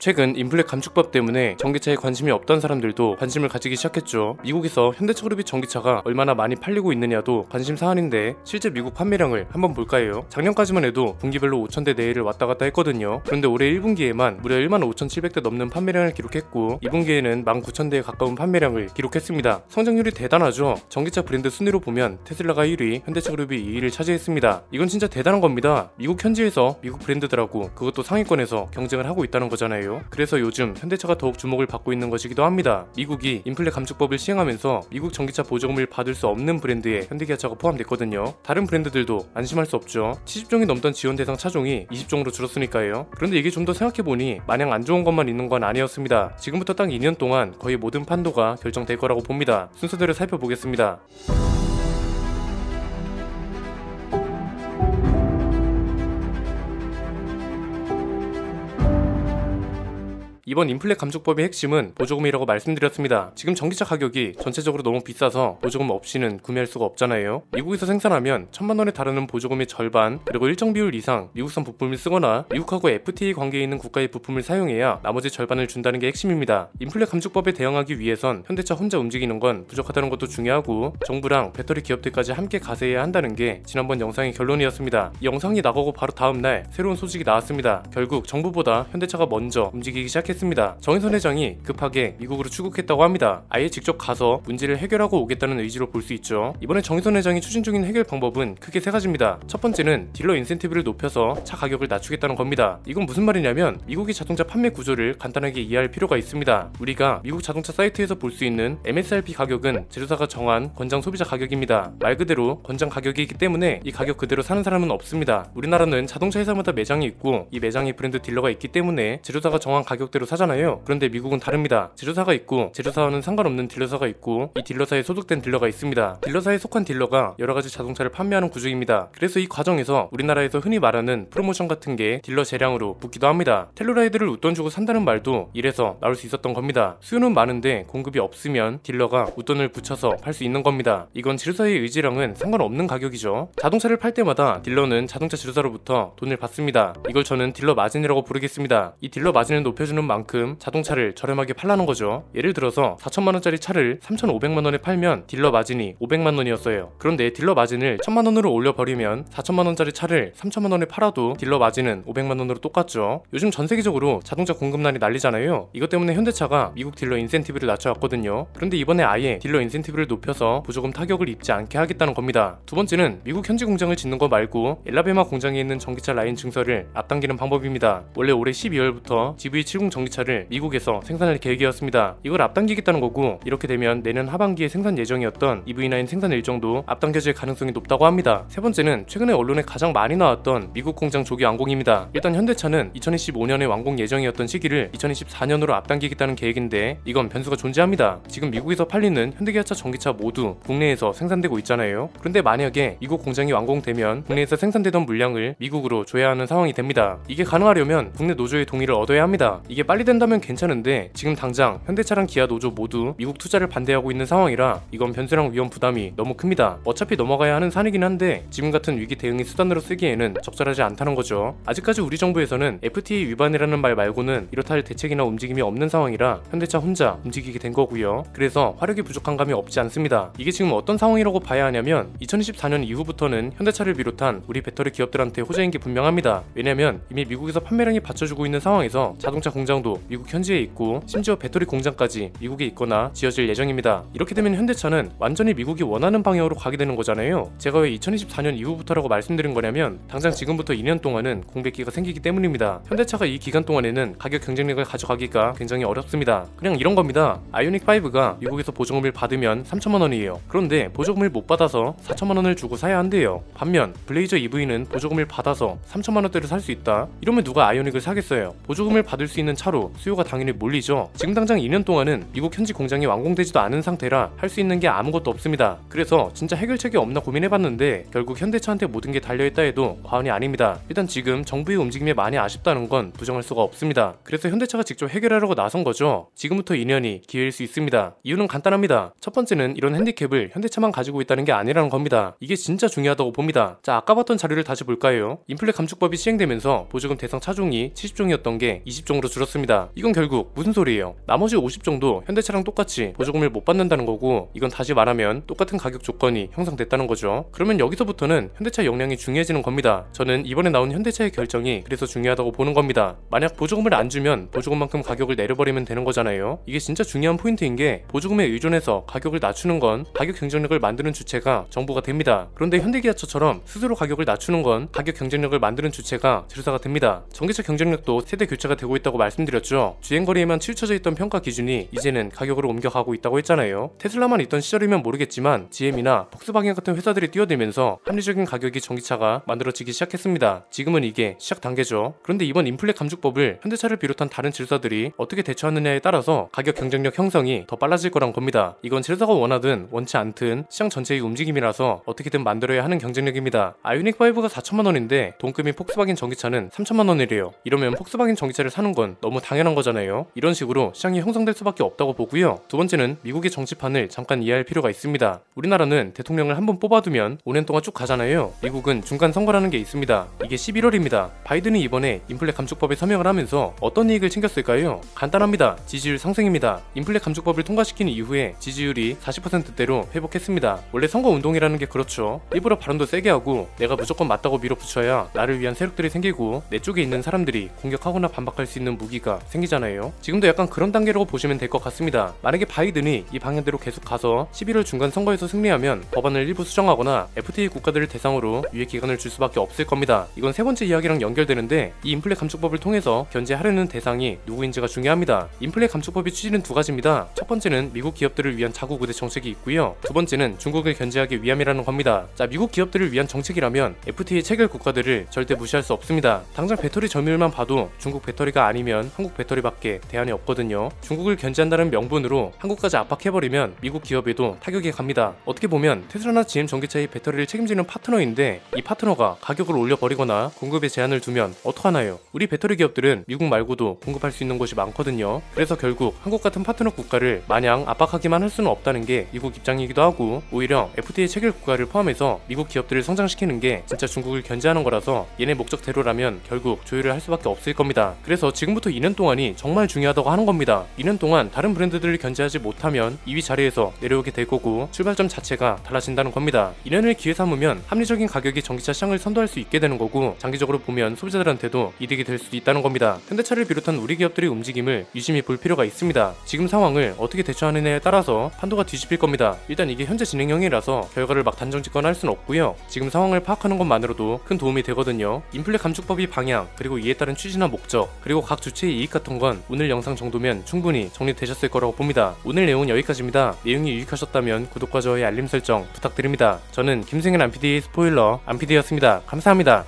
최근 인플레 감축법 때문에 전기차에 관심이 없던 사람들도 관심을 가지기 시작했죠. 미국에서 현대차 그룹의 전기차가 얼마나 많이 팔리고 있느냐도 관심 사안인데 실제 미국 판매량을 한번 볼까요? 작년까지만 해도 분기별로 5,000대 내외를 왔다 갔다 했거든요. 그런데 올해 1분기에만 무려 15,700대 넘는 판매량을 기록했고 2분기에는 19,000대에 가까운 판매량을 기록했습니다. 성장률이 대단하죠. 전기차 브랜드 순위로 보면 테슬라가 1위, 현대차 그룹이 2위를 차지했습니다. 이건 진짜 대단한 겁니다. 미국 현지에서 미국 브랜드들하고 그것도 상위권에서 경쟁을 하고 있다는 거잖아요. 그래서 요즘 현대차가 더욱 주목을 받고 있는 것이기도 합니다. 미국이 인플레 감축법을 시행하면서 미국 전기차 보조금을 받을 수 없는 브랜드에 현대기아차가 포함됐거든요. 다른 브랜드들도 안심할 수 없죠. 70종이 넘던 지원 대상 차종이 20종으로 줄었으니까요. 그런데 이게 좀 더 생각해보니 마냥 안 좋은 것만 있는 건 아니었습니다. 지금부터 딱 2년 동안 거의 모든 판도가 결정될 거라고 봅니다. 순서대로 살펴보겠습니다. 이번 인플레 감축법의 핵심은 보조금이라고 말씀드렸습니다. 지금 전기차 가격이 전체적으로 너무 비싸서 보조금 없이는 구매할 수가 없잖아요. 미국에서 생산하면 1,000만원에 달하는 보조금의 절반, 그리고 일정 비율 이상 미국산 부품을 쓰거나 미국하고 FTA 관계에 있는 국가의 부품을 사용해야 나머지 절반을 준다는 게 핵심입니다. 인플레 감축법에 대응하기 위해선 현대차 혼자 움직이는 건 부족하다는 것도 중요하고 정부랑 배터리 기업들까지 함께 가세해야 한다는 게 지난번 영상의 결론이었습니다. 이 영상이 나가고 바로 다음날 새로운 소식이 나왔습니다. 결국 정부보다 현대차가 먼저 움직이기 시작했습니다. 정의선 회장이 급하게 미국으로 출국했다고 합니다. 아예 직접 가서 문제를 해결하고 오겠다는 의지로 볼 수 있죠. 이번에 정의선 회장이 추진 중인 해결 방법은 크게 세 가지입니다. 첫 번째는 딜러 인센티브를 높여서 차 가격을 낮추겠다는 겁니다. 이건 무슨 말이냐면 미국의 자동차 판매 구조를 간단하게 이해할 필요가 있습니다. 우리가 미국 자동차 사이트에서 볼 수 있는 MSRP 가격은 제조사가 정한 권장 소비자 가격입니다. 말 그대로 권장 가격이기 때문에 이 가격 그대로 사는 사람은 없습니다. 우리나라는 자동차 회사마다 매장이 있고 이 매장이 브랜드 딜러가 있기 때문에 제조사가 정한 가격대로 사잖아요. 그런데 미국은 다릅니다. 제조사가 있고 제조사와는 상관없는 딜러사가 있고 이 딜러사에 소속된 딜러가 있습니다. 딜러사에 속한 딜러가 여러가지 자동차를 판매하는 구조입니다. 그래서 이 과정에서 우리나라에서 흔히 말하는 프로모션 같은 게 딜러 재량으로 붙기도 합니다. 텔루라이드를 웃돈 주고 산다는 말도 이래서 나올 수 있었던 겁니다. 수요는 많은데 공급이 없으면 딜러가 웃돈을 붙여서 팔 수 있는 겁니다. 이건 제조사의 의지랑은 상관없는 가격이죠. 자동차를 팔 때마다 딜러는 자동차 제조사로부터 돈을 받습니다. 이걸 저는 딜러 마진이라고 부르겠습니다. 이 딜러 마진을 높여주는 만큼 자동차를 저렴하게 팔라는 거죠. 예를 들어서 4,000만원짜리 차를 3,500만원에 팔면 딜러 마진이 500만원이었어요. 그런데 딜러 마진을 1,000만원으로 올려버리면 4,000만원짜리 차를 3,000만원에 팔아도 딜러 마진은 500만원으로 똑같죠. 요즘 전세계적으로 자동차 공급난이 난리잖아요. 이것 때문에 현대차가 미국 딜러 인센티브를 낮춰왔거든요. 그런데 이번에 아예 딜러 인센티브를 높여서 보조금 타격을 입지 않게 하겠다는 겁니다. 두 번째는 미국 현지 공장을 짓는 거 말고 엘라베마 공장에 있는 전기차 라인 증설을 앞당기는 방법입니다. 원래 올해 12월부터 GV70 전기차를 미국에서 생산할 계획이었습니다. 이걸 앞당기겠다는 거고 이렇게 되면 내년 하반기에 생산 예정이었던 EV9 생산 일정도 앞당겨질 가능성이 높다고 합니다. 세 번째는 최근에 언론에 가장 많이 나왔던 미국 공장 조기 완공입니다. 일단 현대차는 2025년에 완공 예정이었던 시기를 2024년으로 앞당기겠다는 계획인데 이건 변수가 존재합니다. 지금 미국에서 팔리는 현대기아차 전기차 모두 국내에서 생산되고 있잖아요. 그런데 만약에 미국 공장이 완공되면 국내에서 생산되던 물량을 미국으로 줘야 하는 상황이 됩니다. 이게 가능하려면 국내 노조의 동의를 얻어야 합니다. 이게 빨리 된다면 괜찮은데 지금 당장 현대차랑 기아 노조 모두 미국 투자를 반대하고 있는 상황이라 이건 변수랑 위험 부담이 너무 큽니다. 어차피 넘어가야 하는 산이긴 한데 지금 같은 위기 대응의 수단으로 쓰기에는 적절하지 않다는 거죠. 아직까지 우리 정부에서는 FTA 위반이라는 말 말고는 이렇다 할 대책이나 움직임이 없는 상황이라 현대차 혼자 움직이게 된 거고요. 그래서 화력이 부족한 감이 없지 않습니다. 이게 지금 어떤 상황이라고 봐야 하냐면 2024년 이후부터는 현대차를 비롯한 우리 배터리 기업들한테 호재인 게 분명합니다. 왜냐면 이미 미국에서 판매량이 받쳐주고 있는 상황에서 자동차 공장도 미국 현지에 있고 심지어 배터리 공장까지 미국에 있거나 지어질 예정입니다. 이렇게 되면 현대차는 완전히 미국이 원하는 방향으로 가게 되는 거잖아요. 제가 왜 2024년 이후부터라고 말씀드린 거냐면 당장 지금부터 2년 동안은 공백기가 생기기 때문입니다. 현대차가 이 기간 동안에는 가격 경쟁력을 가져가기가 굉장히 어렵습니다. 그냥 이런 겁니다. 아이오닉5가 미국에서 보조금을 받으면 3,000만원이에요. 그런데 보조금을 못 받아서 4,000만원을 주고 사야 한대요. 반면 블레이저 EV는 보조금을 받아서 3,000만원대를 살 수 있다? 이러면 누가 아이오닉을 사겠어요? 보조금을 받을 수 있는 차로 수요가 당연히 몰리죠. 지금 당장 2년 동안은 미국 현지 공장이 완공되지도 않은 상태라 할 수 있는 게 아무것도 없습니다. 그래서 진짜 해결책이 없나 고민해봤는데 결국 현대차한테 모든 게 달려있다 해도 과언이 아닙니다. 일단 지금 정부의 움직임에 많이 아쉽다는 건 부정할 수가 없습니다. 그래서 현대차가 직접 해결하려고 나선 거죠. 지금부터 2년이 기회일 수 있습니다. 이유는 간단합니다. 첫 번째는 이런 핸디캡을 현대차만 가지고 있다는 게 아니라는 겁니다. 이게 진짜 중요하다고 봅니다. 자, 아까 봤던 자료를 다시 볼까요? 인플레 감축법이 시행되면서 보조금 대상 차종이 70종이었던 게 20종으로 줄었습니다. 말씀드렸습니다. 이건 결국 무슨 소리예요? 나머지 50 정도 현대차랑 똑같이 보조금을 못 받는다는 거고, 이건 다시 말하면 똑같은 가격 조건이 형성됐다는 거죠. 그러면 여기서부터는 현대차 역량이 중요해지는 겁니다. 저는 이번에 나온 현대차의 결정이 그래서 중요하다고 보는 겁니다. 만약 보조금을 안 주면 보조금만큼 가격을 내려버리면 되는 거잖아요. 이게 진짜 중요한 포인트인 게, 보조금에 의존해서 가격을 낮추는 건 가격 경쟁력을 만드는 주체가 정부가 됩니다. 그런데 현대기아차처럼 스스로 가격을 낮추는 건 가격 경쟁력을 만드는 주체가 제조사가 됩니다. 전기차 경쟁력도 세대 교체가 되고 있다고 말씀드렸죠. 주행거리에만 치우쳐져 있던 평가 기준이 이제는 가격으로 옮겨가고 있다고 했잖아요. 테슬라만 있던 시절이면 모르겠지만 GM이나 폭스바겐 같은 회사들이 뛰어들면서 합리적인 가격의 전기차가 만들어지기 시작했습니다. 지금은 이게 시작 단계죠. 그런데 이번 인플레 감축법을 현대차를 비롯한 다른 질사들이 어떻게 대처하느냐에 따라서 가격 경쟁력 형성이 더 빨라질 거란 겁니다. 이건 질사가 원하든 원치 않든 시장 전체의 움직임이라서 어떻게든 만들어야 하는 경쟁력입니다. 아이오닉5가 4천만원인데 동급인 폭스바겐 전기차는 3천만원이래요. 이러면 폭스바겐 전기차를 사는 건 너무 당연한 거잖아요. 이런 식으로 시장이 형성될 수밖에 없다고 보고요. 두 번째는 미국의 정치판을 잠깐 이해할 필요가 있습니다. 우리나라는 대통령을 한번 뽑아두면 5년 동안 쭉 가잖아요. 미국은 중간 선거라는 게 있습니다. 이게 11월입니다. 바이든이 이번에 인플레 감축법에 서명을 하면서 어떤 이익을 챙겼을까요? 간단합니다. 지지율 상승입니다. 인플레 감축법을 통과시킨 이후에 지지율이 40%대로 회복했습니다. 원래 선거운동이라는 게 그렇죠. 일부러 발언도 세게 하고 내가 무조건 맞다고 밀어붙여야 나를 위한 세력들이 생기고 내 쪽에 있는 사람들이 공격하거나 반박할 수 있는 무기가 생기잖아요. 지금도 약간 그런 단계라고 보시면 될 것 같습니다. 만약에 바이든이 이 방향대로 계속 가서 11월 중간 선거에서 승리하면 법안을 일부 수정하거나 FTA 국가들을 대상으로 유예 기간을 줄 수밖에 없을 겁니다. 이건 세 번째 이야기랑 연결되는데, 이 인플레 감축법을 통해서 견제하려는 대상이 누구인지가 중요합니다. 인플레 감축법의 취지는 두 가지입니다. 첫 번째는 미국 기업들을 위한 자국 우대 정책이 있고요. 두 번째는 중국을 견제하기 위함이라는 겁니다. 자, 미국 기업들을 위한 정책이라면 FTA 체결 국가들을 절대 무시할 수 없습니다. 당장 배터리 점유율만 봐도 중국 배터리가 아니면 한국 배터리밖에 대안이 없거든요. 중국을 견제한다는 명분으로 한국까지 압박해버리면 미국 기업에도 타격이 갑니다. 어떻게 보면 테슬라나 GM 전기차의 배터리를 책임지는 파트너인데, 이 파트너가 가격을 올려버리거나 공급에 제한을 두면 어떡하나요? 우리 배터리 기업들은 미국 말고도 공급할 수 있는 곳이 많거든요. 그래서 결국 한국 같은 파트너 국가를 마냥 압박하기만 할 수는 없다는 게 미국 입장이기도 하고, 오히려 FTA 체결 국가를 포함해서 미국 기업들을 성장시키는 게 진짜 중국을 견제하는 거라서 얘네 목적대로라면 결국 조율을 할 수밖에 없을 겁니다. 그래서 지금부터 2년 동안이 정말 중요하다고 하는 겁니다. 2년 동안 다른 브랜드들을 견제하지 못하면 2위 자리에서 내려오게 될 거고, 출발점 자체가 달라진다는 겁니다. 2년을 기회 삼으면 합리적인 가격의 전기차 시장을 선도할 수 있게 되는 거고, 장기적으로 보면 소비자들한테도 이득이 될 수도 있다는 겁니다. 현대차를 비롯한 우리 기업들의 움직임을 유심히 볼 필요가 있습니다. 지금 상황을 어떻게 대처하느냐에 따라서 판도가 뒤집힐 겁니다. 일단 이게 현재 진행형이라서 결과를 막 단정 짓거나 할 수는 없고요. 지금 상황을 파악하는 것만으로도 큰 도움이 되거든요. 인플레 감축법의 방향, 그리고 이에 따른 취지나 목적, 그리고 각 주체의 이익 같은 건 오늘 영상 정도면 충분히 정리되셨을 거라고 봅니다. 오늘 내용은 여기까지입니다. 내용이 유익하셨다면 구독과 좋아요, 알림 설정 부탁드립니다. 저는 김승현 안PD의 스포일러 안PD였습니다. 감사합니다.